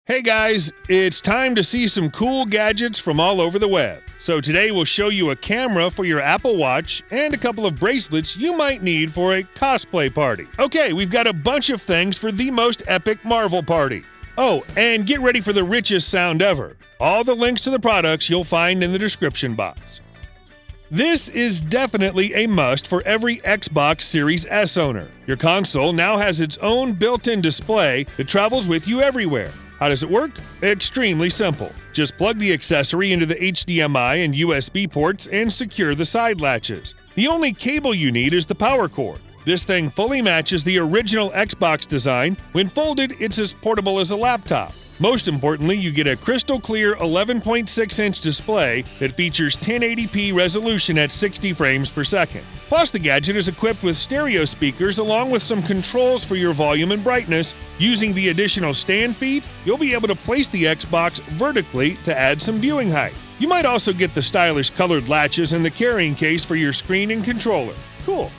Hey guys, it's time to see some cool gadgets from all over the web. So today we'll show you a camera for your Apple Watch and a couple of bracelets you might need for a cosplay party. Okay, we've got a bunch of things for the most epic Marvel party. Oh, and get ready for the richest sound ever. All the links to the products you'll find in the description box. This is definitely a must for every Xbox Series S owner. Your console now has its own built-in display that travels with you everywhere. How does it work? Extremely simple. Just plug the accessory into the HDMI and USB ports and secure the side latches. The only cable you need is the power cord. This thing fully matches the original Xbox design. When folded, it's as portable as a laptop. Most importantly, you get a crystal clear 11.6-inch display that features 1080p resolution at 60 frames per second. Plus, the gadget is equipped with stereo speakers along with some controls for your volume and brightness. Using the additional stand feet, you'll be able to place the Xbox vertically to add some viewing height. You might also get the stylish colored latches and the carrying case for your screen and controller. Cool.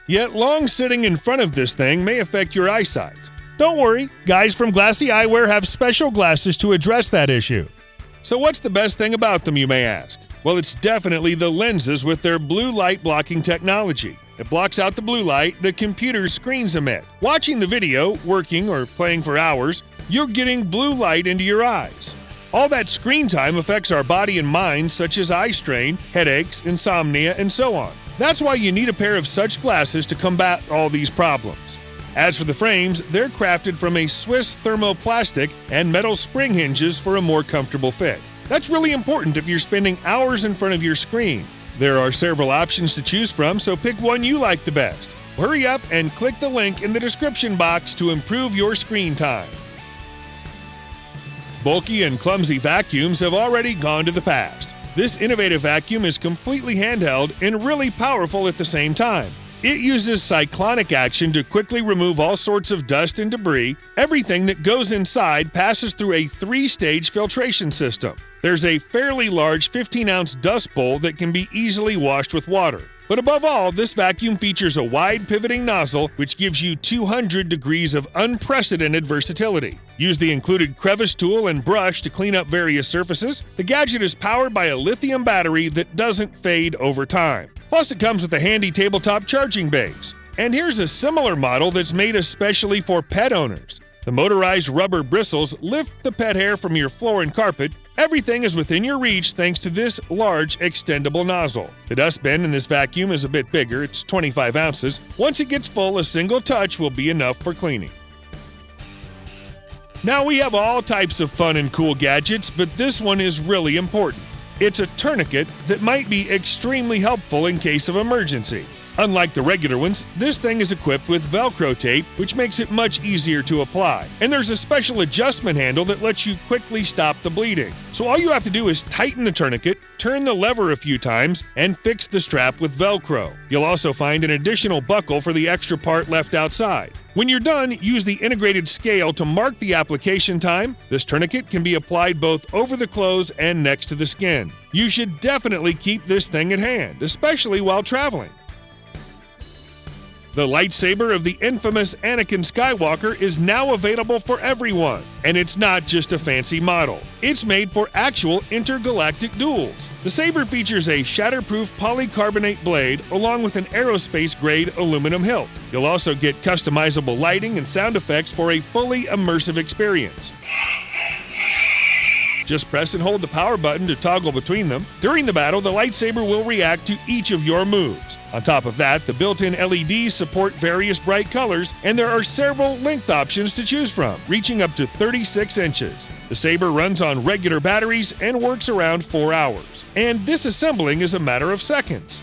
Yet long sitting in front of this thing may affect your eyesight. Don't worry, guys from Glassy Eyewear have special glasses to address that issue. So what's the best thing about them, you may ask? Well, it's definitely the lenses with their blue light blocking technology. It blocks out the blue light the computer's screens emit. Watching the video, working, or playing for hours, you're getting blue light into your eyes. All that screen time affects our body and mind, such as eye strain, headaches, insomnia, and so on. That's why you need a pair of such glasses to combat all these problems. As for the frames, they're crafted from a Swiss thermoplastic and metal spring hinges for a more comfortable fit. That's really important if you're spending hours in front of your screen. There are several options to choose from, so pick one you like the best. Hurry up and click the link in the description box to improve your screen time. Bulky and clumsy vacuums have already gone to the past. This innovative vacuum is completely handheld and really powerful at the same time. It uses cyclonic action to quickly remove all sorts of dust and debris. Everything that goes inside passes through a 3-stage filtration system. There's a fairly large 15-ounce dust bowl that can be easily washed with water. But above all, this vacuum features a wide pivoting nozzle which gives you 200 degrees of unprecedented versatility. Use the included crevice tool and brush to clean up various surfaces. The gadget is powered by a lithium battery that doesn't fade over time. Plus, it comes with a handy tabletop charging base. And here's a similar model that's made especially for pet owners. The motorized rubber bristles lift the pet hair from your floor and carpet. Everything is within your reach thanks to this large extendable nozzle. The dustbin in this vacuum is a bit bigger, it's 25 ounces. Once it gets full, a single touch will be enough for cleaning. Now we have all types of fun and cool gadgets, but this one is really important. It's a tourniquet that might be extremely helpful in case of emergency. Unlike the regular ones, this thing is equipped with Velcro tape, which makes it much easier to apply. And there's a special adjustment handle that lets you quickly stop the bleeding. So all you have to do is tighten the tourniquet, turn the lever a few times, and fix the strap with Velcro. You'll also find an additional buckle for the extra part left outside. When you're done, use the integrated scale to mark the application time. This tourniquet can be applied both over the clothes and next to the skin. You should definitely keep this thing at hand, especially while traveling. The lightsaber of the infamous Anakin Skywalker is now available for everyone, and it's not just a fancy model. It's made for actual intergalactic duels. The saber features a shatterproof polycarbonate blade along with an aerospace-grade aluminum hilt. You'll also get customizable lighting and sound effects for a fully immersive experience. Just press and hold the power button to toggle between them. During the battle, the lightsaber will react to each of your moves. On top of that, the built-in LEDs support various bright colors, and there are several length options to choose from, reaching up to 36 inches. The saber runs on regular batteries and works around 4 hours, and disassembling is a matter of seconds.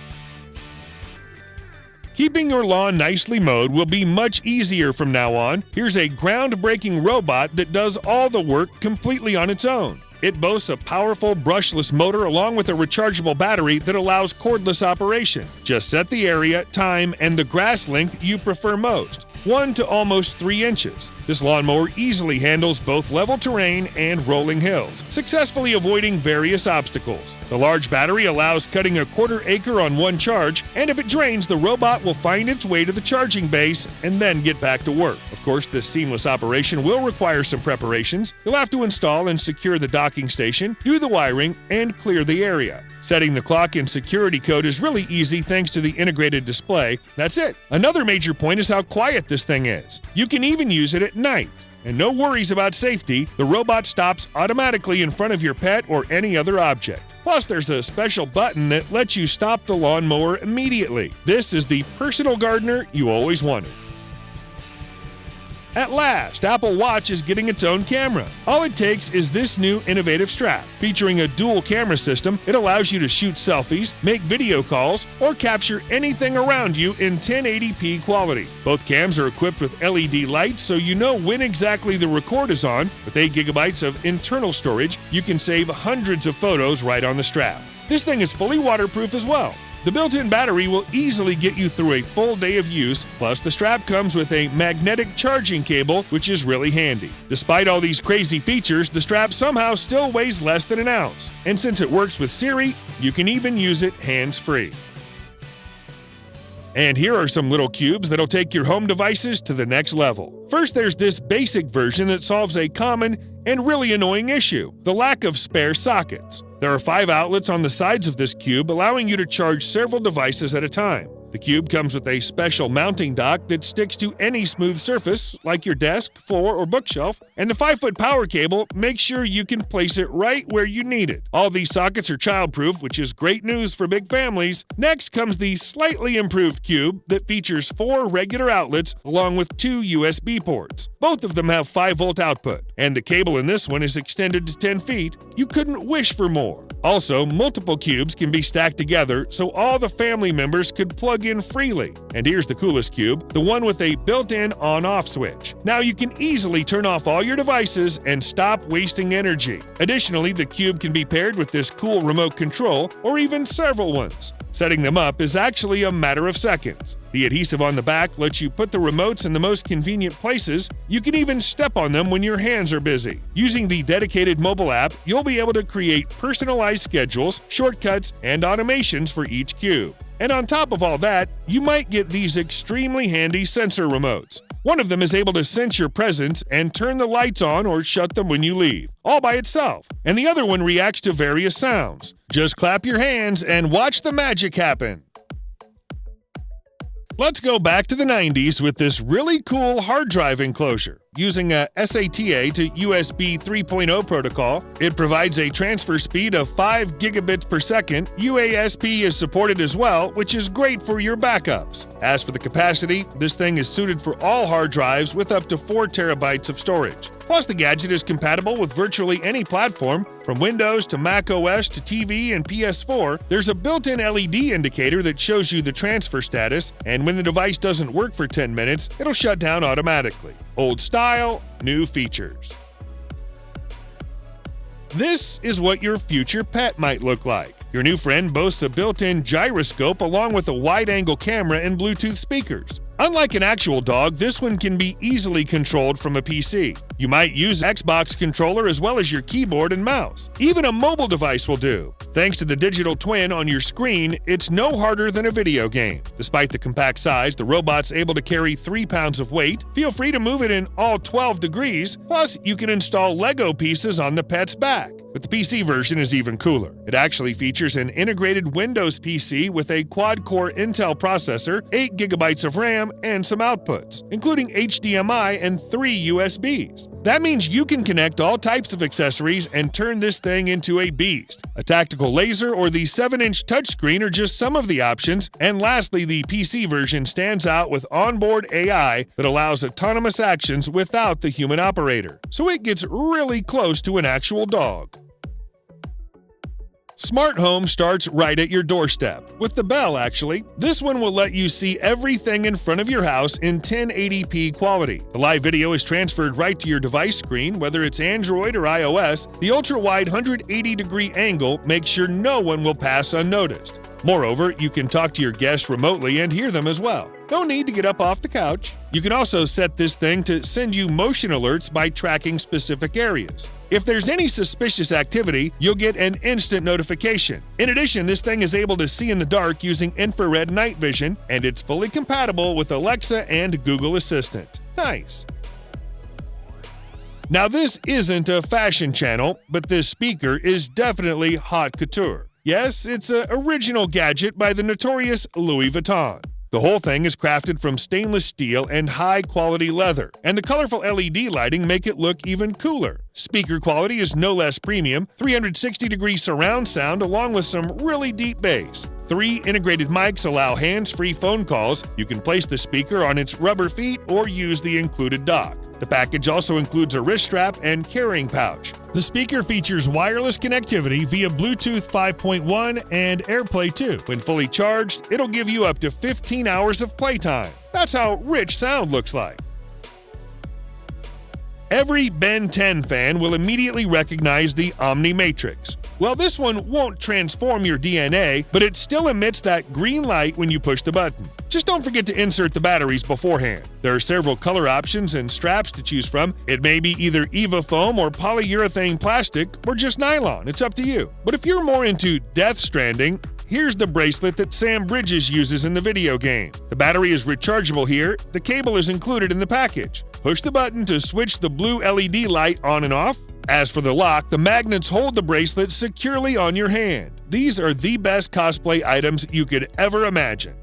Keeping your lawn nicely mowed will be much easier from now on. Here's a groundbreaking robot that does all the work completely on its own. It boasts a powerful brushless motor along with a rechargeable battery that allows cordless operation. Just set the area, time, and the grass length you prefer most. 1 to almost 3 inches. This lawnmower easily handles both level terrain and rolling hills, successfully avoiding various obstacles. The large battery allows cutting a quarter acre on one charge, and if it drains, the robot will find its way to the charging base and then get back to work. Of course, this seamless operation will require some preparations. You'll have to install and secure the docking station, do the wiring, and clear the area. Setting the clock and security code is really easy thanks to the integrated display. That's it. Another major point is how quiet this thing is. You can even use it at night. And no worries about safety, the robot stops automatically in front of your pet or any other object. Plus, there's a special button that lets you stop the lawnmower immediately. This is the personal gardener you always wanted. At last, Apple Watch is getting its own camera. All it takes is this new innovative strap. Featuring a dual camera system, it allows you to shoot selfies, make video calls, or capture anything around you in 1080p quality. Both cams are equipped with LED lights so you know when exactly the record is on. With 8 GB of internal storage, you can save hundreds of photos right on the strap. This thing is fully waterproof as well. The built-in battery will easily get you through a full day of use, plus the strap comes with a magnetic charging cable, which is really handy. Despite all these crazy features, the strap somehow still weighs less than an ounce. And since it works with Siri, you can even use it hands-free. And here are some little cubes that'll take your home devices to the next level. First, there's this basic version that solves a common and really annoying issue: the lack of spare sockets. There are 5 outlets on the sides of this cube, allowing you to charge several devices at a time. The cube comes with a special mounting dock that sticks to any smooth surface, like your desk, floor, or bookshelf, and the 5-foot power cable makes sure you can place it right where you need it. All these sockets are child-proof, which is great news for big families. Next comes the slightly improved cube that features 4 regular outlets along with 2 USB ports. Both of them have 5-volt output, and the cable in this one is extended to 10 feet. You couldn't wish for more. Also, multiple cubes can be stacked together so all the family members could plug in freely. And here's the coolest cube, the one with a built-in on-off switch. Now you can easily turn off all your devices and stop wasting energy. Additionally, the cube can be paired with this cool remote control or even several ones. Setting them up is actually a matter of seconds. The adhesive on the back lets you put the remotes in the most convenient places. You can even step on them when your hands are busy. Using the dedicated mobile app, you'll be able to create personalized schedules, shortcuts, and automations for each cube. And on top of all that, you might get these extremely handy sensor remotes. One of them is able to sense your presence and turn the lights on or shut them when you leave, all by itself. And the other one reacts to various sounds. Just clap your hands and watch the magic happen. Let's go back to the 90s with this really cool hard drive enclosure. Using a SATA to USB 3.0 protocol, it provides a transfer speed of 5 gigabits per second. UASP is supported as well, which is great for your backups. As for the capacity, this thing is suited for all hard drives with up to 4 terabytes of storage. Plus, the gadget is compatible with virtually any platform, from Windows to Mac OS to TV and PS4. There's a built-in LED indicator that shows you the transfer status, and when the device doesn't work for 10 minutes, it'll shut down automatically. Old style, new features. This is what your future pet might look like. Your new friend boasts a built-in gyroscope along with a wide-angle camera and Bluetooth speakers. Unlike an actual dog, this one can be easily controlled from a PC. You might use an Xbox controller as well as your keyboard and mouse. Even a mobile device will do. Thanks to the digital twin on your screen, it's no harder than a video game. Despite the compact size, the robot's able to carry 3 pounds of weight. Feel free to move it in all 12 degrees. Plus, you can install Lego pieces on the pet's back. But the PC version is even cooler. It actually features an integrated Windows PC with a quad-core Intel processor, 8 gigabytes of RAM, and some outputs, including HDMI and 3 USBs. That means you can connect all types of accessories and turn this thing into a beast. A tactical laser or the 7-inch touchscreen are just some of the options. And lastly, the PC version stands out with onboard AI that allows autonomous actions without the human operator. So it gets really close to an actual dog. Smart Home starts right at your doorstep, with the Bell actually. This one will let you see everything in front of your house in 1080p quality. The live video is transferred right to your device screen, whether it's Android or iOS. The ultra-wide 180-degree angle makes sure no one will pass unnoticed. Moreover, you can talk to your guests remotely and hear them as well. No need to get up off the couch. You can also set this thing to send you motion alerts by tracking specific areas. If there's any suspicious activity, you'll get an instant notification. In addition, this thing is able to see in the dark using infrared night vision, and it's fully compatible with Alexa and Google Assistant. Nice. Now, this isn't a fashion channel, but this speaker is definitely haute couture. Yes, it's an original gadget by the notorious Louis Vuitton. The whole thing is crafted from stainless steel and high-quality leather, and the colorful LED lighting make it look even cooler. Speaker quality is no less premium, 360-degree surround sound along with some really deep bass. 3 integrated mics allow hands-free phone calls. You can place the speaker on its rubber feet or use the included dock. The package also includes a wrist strap and carrying pouch. The speaker features wireless connectivity via Bluetooth 5.1 and AirPlay 2. When fully charged, it'll give you up to 15 hours of playtime. That's how rich sound looks like. Every Ben 10 fan will immediately recognize the Omnitrix. Well, this one won't transform your DNA, but it still emits that green light when you push the button. Just don't forget to insert the batteries beforehand. There are several color options and straps to choose from. It may be either EVA foam or polyurethane plastic, or just nylon. It's up to you. But if you're more into Death Stranding, here's the bracelet that Sam Bridges uses in the video game. The battery is rechargeable here. The cable is included in the package. Push the button to switch the blue LED light on and off. As for the lock, the magnets hold the bracelet securely on your hand. These are the best cosplay items you could ever imagine.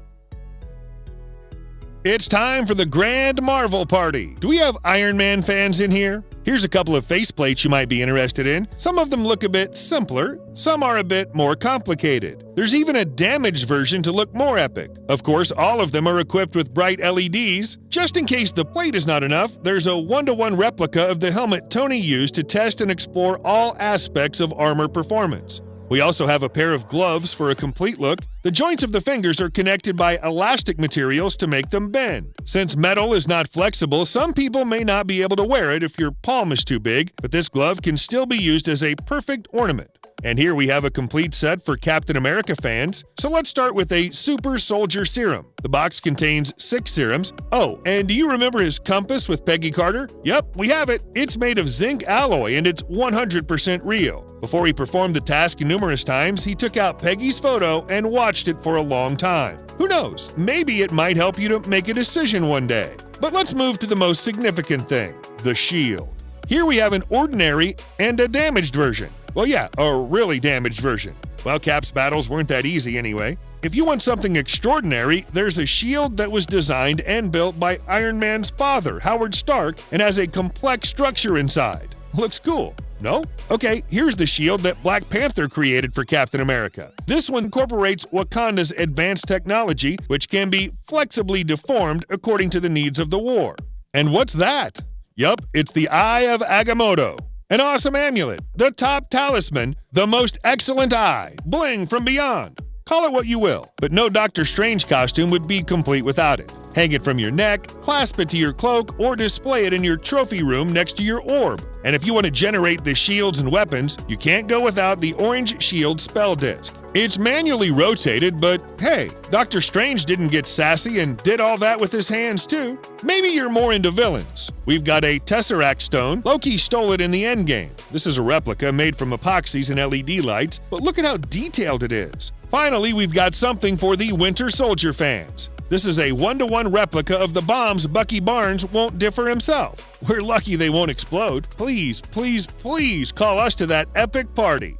It's time for the Grand Marvel Party. Do we have Iron Man fans in here? Here's a couple of faceplates you might be interested in. Some of them look a bit simpler, some are a bit more complicated. There's even a damaged version to look more epic. Of course, all of them are equipped with bright LEDs. Just in case the plate is not enough, there's a 1-to-1 replica of the helmet Tony used to test and explore all aspects of armor performance. We also have a pair of gloves for a complete look. The joints of the fingers are connected by elastic materials to make them bend. Since metal is not flexible, some people may not be able to wear it if your palm is too big, but this glove can still be used as a perfect ornament. And here we have a complete set for Captain America fans. So let's start with a Super Soldier Serum. The box contains 6 serums. Oh, and do you remember his compass with Peggy Carter? Yep, we have it. It's made of zinc alloy and it's 100% real. Before he performed the task numerous times, he took out Peggy's photo and watched it for a long time. Who knows, maybe it might help you to make a decision one day. But let's move to the most significant thing, the shield. Here we have an ordinary and a damaged version. Well, yeah, a really damaged version. Well, Cap's battles weren't that easy anyway. If you want something extraordinary, there's a shield that was designed and built by Iron Man's father, Howard Stark, and has a complex structure inside. Looks cool. No? Okay, here's the shield that Black Panther created for Captain America. This one incorporates Wakanda's advanced technology, which can be flexibly deformed according to the needs of the war. And what's that? Yup, it's the Eye of Agamotto. An awesome amulet, the top talisman, the most excellent eye, bling from beyond. Call it what you will, but no Doctor Strange costume would be complete without it. Hang it from your neck, clasp it to your cloak, or display it in your trophy room next to your orb. And if you want to generate the shields and weapons, you can't go without the Orange Shield spell disc. It's manually rotated, but hey, Doctor Strange didn't get sassy and did all that with his hands too. Maybe you're more into villains. We've got a Tesseract stone. Loki stole it in the endgame. This is a replica made from epoxies and LED lights, but look at how detailed it is. Finally, we've got something for the Winter Soldier fans. This is a 1-to-1 replica of the bombs Bucky Barnes won't differ himself. We're lucky they won't explode. Please, please, please call us to that epic party.